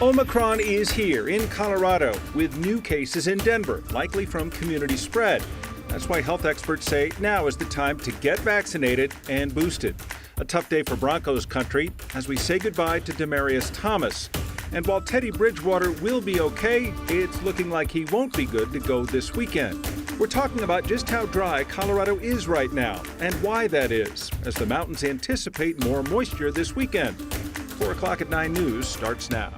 Omicron is here in Colorado with new cases in Denver, likely from community spread. That's why health experts say now is the time to get vaccinated and boosted. A tough day for Broncos country as we say goodbye to Demaryius Thomas. And while Teddy Bridgewater will be okay, it's looking like he won't be good to go this weekend. We're talking about just how dry Colorado is right now and why that is, as the mountains anticipate more moisture this weekend. 4 o'clock at 9 News starts now.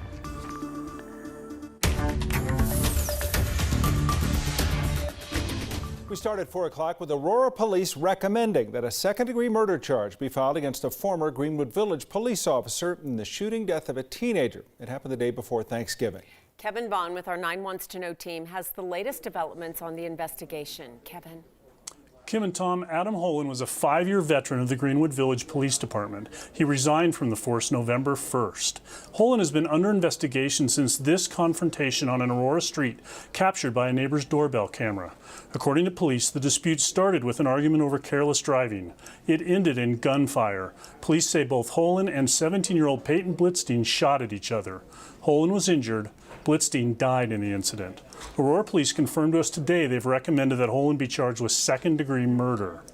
We start at 4 o'clock with Aurora police recommending that a second-degree murder charge be filed against a former Greenwood Village police officer in the shooting death of a teenager. It happened the day before Thanksgiving. Kevin Vaughn with our 9 Wants to Know team has the latest developments on the investigation. Kevin. Kim and Tom, Adam Holland was a 5-year veteran of the Greenwood Village Police Department. He resigned from the force November 1st. Holland has been under investigation since this confrontation on an Aurora street captured by a neighbor's doorbell camera. According to police, the dispute started with an argument over careless driving. It ended in gunfire. Police say both Holland and 17-year-old Peyton Blitzstein shot at each other. Holland was injured. Blitzstein died in the incident. Aurora police confirmed to us today they've recommended that Holland be charged with second-degree murder.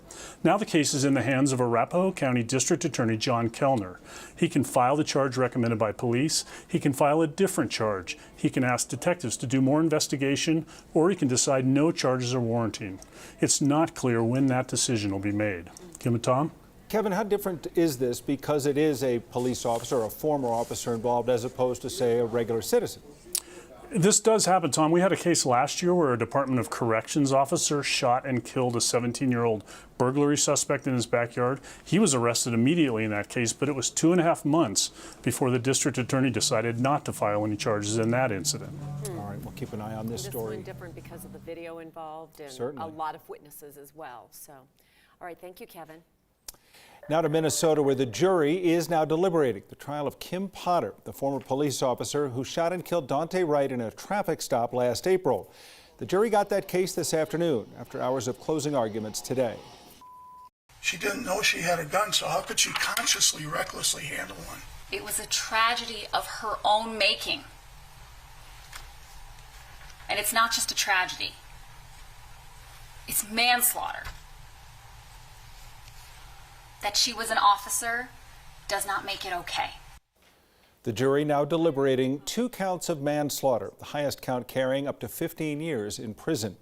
Now the case is in the hands of Arapahoe County District Attorney John Kellner. He can file the charge recommended by police. He can file a different charge. He can ask detectives to do more investigation, or he can decide no charges are warranting. It's not clear when that decision will be made. Kim and Tom? Kevin, how different is this because it is a police officer or a former officer involved as opposed to, say, a regular citizen? This does happen, Tom. We had a case last year where a Department of Corrections officer shot and killed a 17-year-old burglary suspect in his backyard. He was arrested immediately in that case, but it was 2.5 months before the district attorney decided not to file any charges in that incident. All right, we'll keep an eye on this story. This one different because of the video involved and Certainly. a lot of witnesses as well. So, all right, thank you, Kevin. Now to Minnesota, where the jury is now deliberating the trial of Kim Potter, the former police officer who shot and killed Daunte Wright in a traffic stop last April. The jury got that case this afternoon after hours of closing arguments today. She didn't know she had a gun, so how could she consciously, recklessly handle one? It was a tragedy of her own making. And it's not just a tragedy. It's manslaughter. That she was an officer does not make it okay. The jury now deliberating 2 counts of manslaughter, the highest count carrying up to 15 years in prison.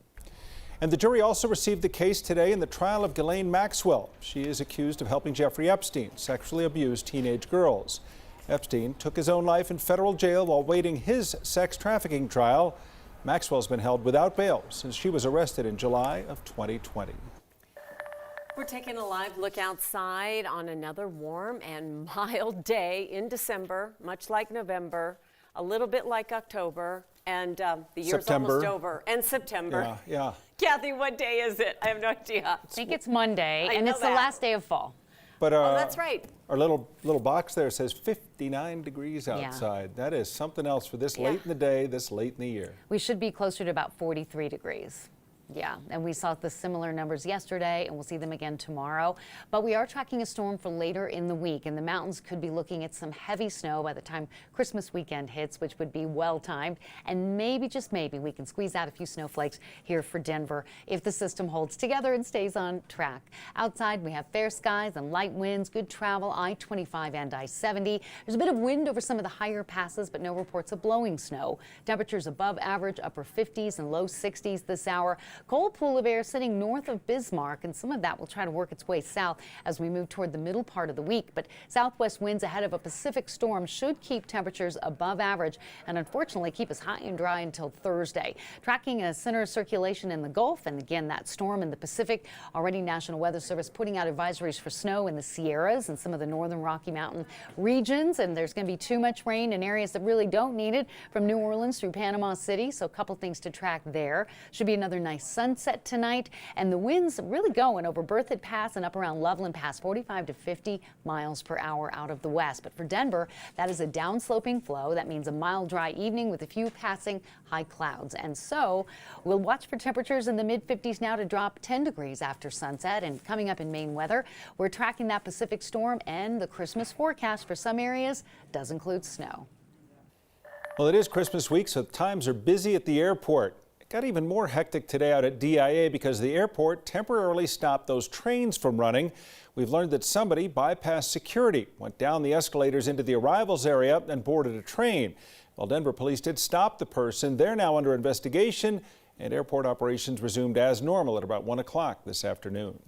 And the jury also received the case today in the trial of Ghislaine Maxwell. She is accused of helping Jeffrey Epstein sexually abuse teenage girls. Epstein took his own life in federal jail while waiting his sex trafficking trial. Maxwell's been held without bail since she was arrested in July of 2020. We're taking a live look outside on another warm and mild day in December, much like November, a little bit like October, and the year's almost over. And September. Yeah. Kathy, what day is it? I have no idea. I think it's Monday, and it's the last day of fall. But oh, that's right. Our little box there says 59 degrees outside. Yeah. That is something else for this late in the day, this late in the year. We should be closer to about 43 degrees. Yeah, and we saw the similar numbers yesterday, and we'll see them again tomorrow. But we are tracking a storm for later in the week, and the mountains could be looking at some heavy snow by the time Christmas weekend hits, which would be well-timed. And maybe, just maybe, we can squeeze out a few snowflakes here for Denver if the system holds together and stays on track. Outside, we have fair skies and light winds, good travel, I-25 and I-70. There's a bit of wind over some of the higher passes, but no reports of blowing snow. Temperatures above average, upper 50s and low 60s this hour. Cold pool of air sitting north of Bismarck, and some of that will try to work its way south as we move toward the middle part of the week. But southwest winds ahead of a Pacific storm should keep temperatures above average and unfortunately keep us high and dry until Thursday. Tracking a center of circulation in the Gulf and again that storm in the Pacific. Already National Weather Service putting out advisories for snow in the Sierras and some of the northern Rocky Mountain regions. And there's going to be too much rain in areas that really don't need it from New Orleans through Panama City. So a couple things to track there. Should be another nice sunset tonight, and the winds really going over Berthoud Pass and up around Loveland Pass, 45 to 50 miles per hour out of the west. But for Denver, that is a downsloping flow. That means a mild, dry evening with a few passing high clouds. And so we'll watch for temperatures in the mid-50s now to drop 10 degrees after sunset. And coming up in Maine weather, we're tracking that Pacific storm, and the Christmas forecast for some areas does include snow. Well, it is Christmas week, so times are busy at the airport. It got even more hectic today out at DIA because the airport temporarily stopped those trains from running. We've learned that somebody bypassed security, went down the escalators into the arrivals area and boarded a train. Well, Denver police did stop the person. They're now under investigation, and airport operations resumed as normal at about 1 o'clock this afternoon.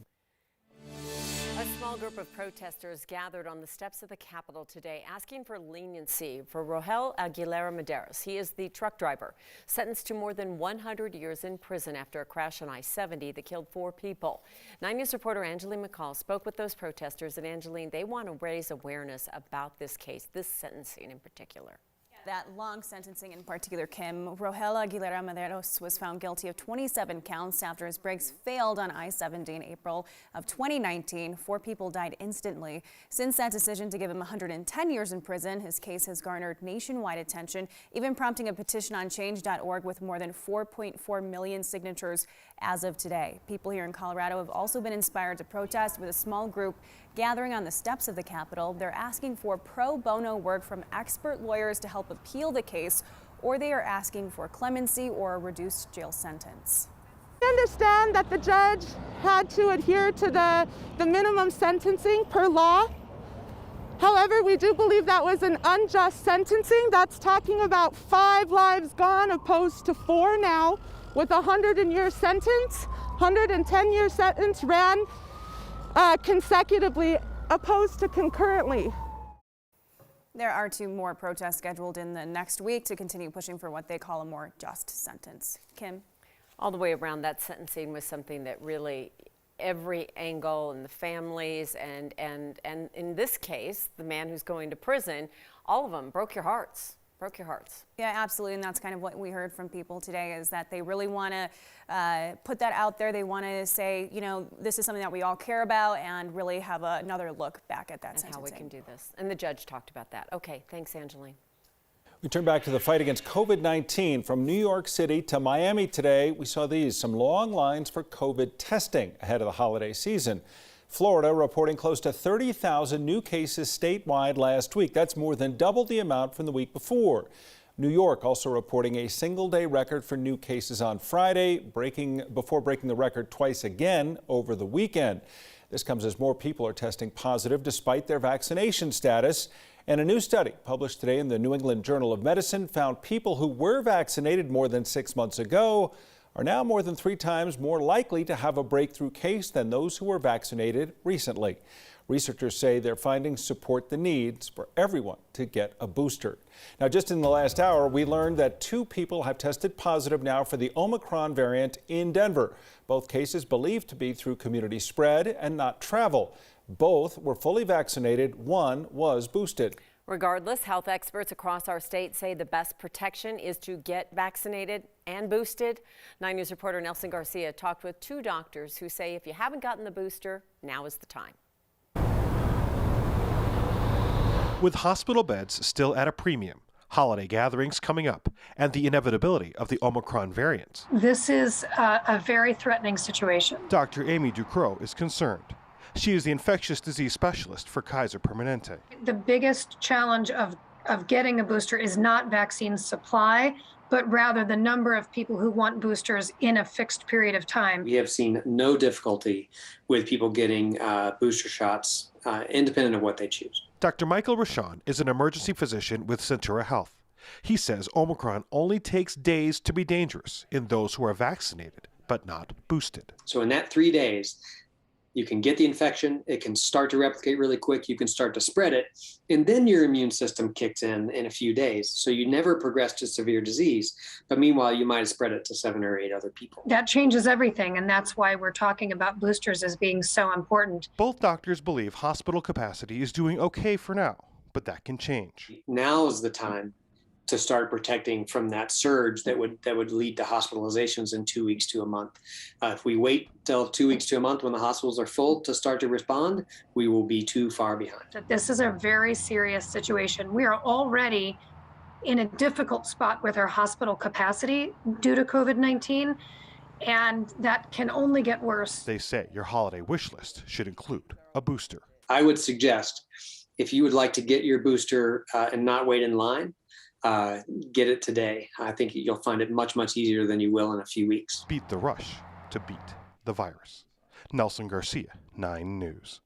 A small group of protesters gathered on the steps of the Capitol today asking for leniency for Rohel Aguilera Medeiros. He is the truck driver sentenced to more than 100 years in prison after a crash on I-70 that killed 4 people. 9 News reporter Angeline McCall spoke with those protesters, and Angeline, they want to raise awareness about this case, this sentencing in particular. That long sentencing in particular, Kim, Rohel Aguilera Medeiros was found guilty of 27 counts after his brakes failed on I-70 in April of 2019. 4 people died instantly. Since that decision to give him 110 years in prison, his case has garnered nationwide attention, even prompting a petition on change.org with more than 4.4 million signatures as of today. People here in Colorado have also been inspired to protest with a small group gathering on the steps of the Capitol. They're asking for pro bono work from expert lawyers to help appeal the case, or they are asking for clemency or a reduced jail sentence. I understand that the judge had to adhere to the minimum sentencing per law. However, we do believe that was an unjust sentencing. That's talking about 5 lives gone opposed to 4 now, with a 110-year sentence. 110-year sentence ran consecutively opposed to concurrently. There are 2 more protests scheduled in the next week to continue pushing for what they call a more just sentence. Kim? All the way around, that sentencing was something that really every angle, and the families and in this case, the man who's going to prison, all of them broke your hearts. Yeah, absolutely, and that's kind of what we heard from people today, is that they really want to put that out there. They want to say, you know, this is something that we all care about, and really have another look back at that sentencing. How we can do this. And the judge talked about that. Okay, thanks, Angeline. We turn back to the fight against COVID-19. From New York City to Miami today, we saw some long lines for COVID testing ahead of the holiday season. Florida reporting close to 30,000 new cases statewide last week. That's more than double the amount from the week before. New York also reporting a single-day record for new cases on Friday, before breaking the record twice again over the weekend. This comes as more people are testing positive despite their vaccination status. And a new study published today in the New England Journal of Medicine found people who were vaccinated more than 6 months ago are now more than 3 times more likely to have a breakthrough case than those who were vaccinated recently. Researchers say their findings support the needs for everyone to get a booster. Now, just in the last hour, we learned that 2 people have tested positive now for the Omicron variant in Denver. Both cases believed to be through community spread and not travel. Both were fully vaccinated. One was boosted. Regardless, health experts across our state say the best protection is to get vaccinated and boosted. 9 News reporter Nelson Garcia talked with 2 doctors who say if you haven't gotten the booster, now is the time. With hospital beds still at a premium, holiday gatherings coming up, and the inevitability of the Omicron variant, this is a very threatening situation. Dr. Amy Ducrot is concerned. She is the infectious disease specialist for Kaiser Permanente. The biggest challenge of getting a booster is not vaccine supply, but rather the number of people who want boosters in a fixed period of time. We have seen no difficulty with people getting booster shots, independent of what they choose. Dr. Michael Rashawn is an emergency physician with Centura Health. He says Omicron only takes days to be dangerous in those who are vaccinated, but not boosted. So in that 3 days, you can get the infection, it can start to replicate really quick, you can start to spread it, and then your immune system kicks in a few days. So you never progress to severe disease, but meanwhile, you might have spread it to 7 or 8 other people. That changes everything, and that's why we're talking about boosters as being so important. Both doctors believe hospital capacity is doing okay for now, but that can change. Now is the time to start protecting from that surge that would lead to hospitalizations in 2 weeks to a month. If we wait till 2 weeks to a month when the hospitals are full to start to respond, we will be too far behind. This is a very serious situation. We are already in a difficult spot with our hospital capacity due to COVID-19, and that can only get worse. They say your holiday wish list should include a booster. I would suggest if you would like to get your booster and not wait in line, get it today. I think you'll find it much, much easier than you will in a few weeks. Beat the rush to beat the virus. Nelson Garcia, 9 News.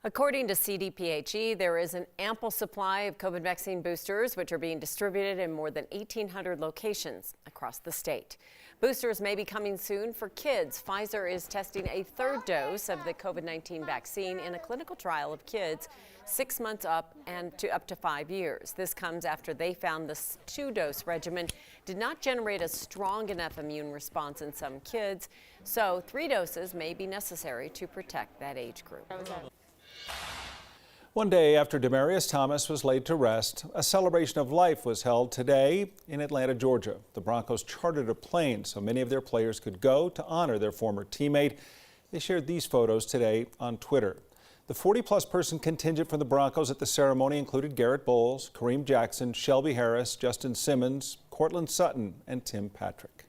According to CDPHE, there is an ample supply of COVID vaccine boosters, which are being distributed in more than 1,800 locations across the state. Boosters may be coming soon for kids. Pfizer is testing a third dose of the COVID-19 vaccine in a clinical trial of kids 6 months up to 5 years. This comes after they found this 2-dose regimen did not generate a strong enough immune response in some kids, so 3 doses may be necessary to protect that age group. One day after Demarius Thomas was laid to rest, a celebration of life was held today in Atlanta, Georgia. The Broncos chartered a plane so many of their players could go to honor their former teammate. They shared these photos today on Twitter. The 40-plus person contingent for the Broncos at the ceremony included Garrett Bowles, Kareem Jackson, Shelby Harris, Justin Simmons, Cortland Sutton, and Tim Patrick.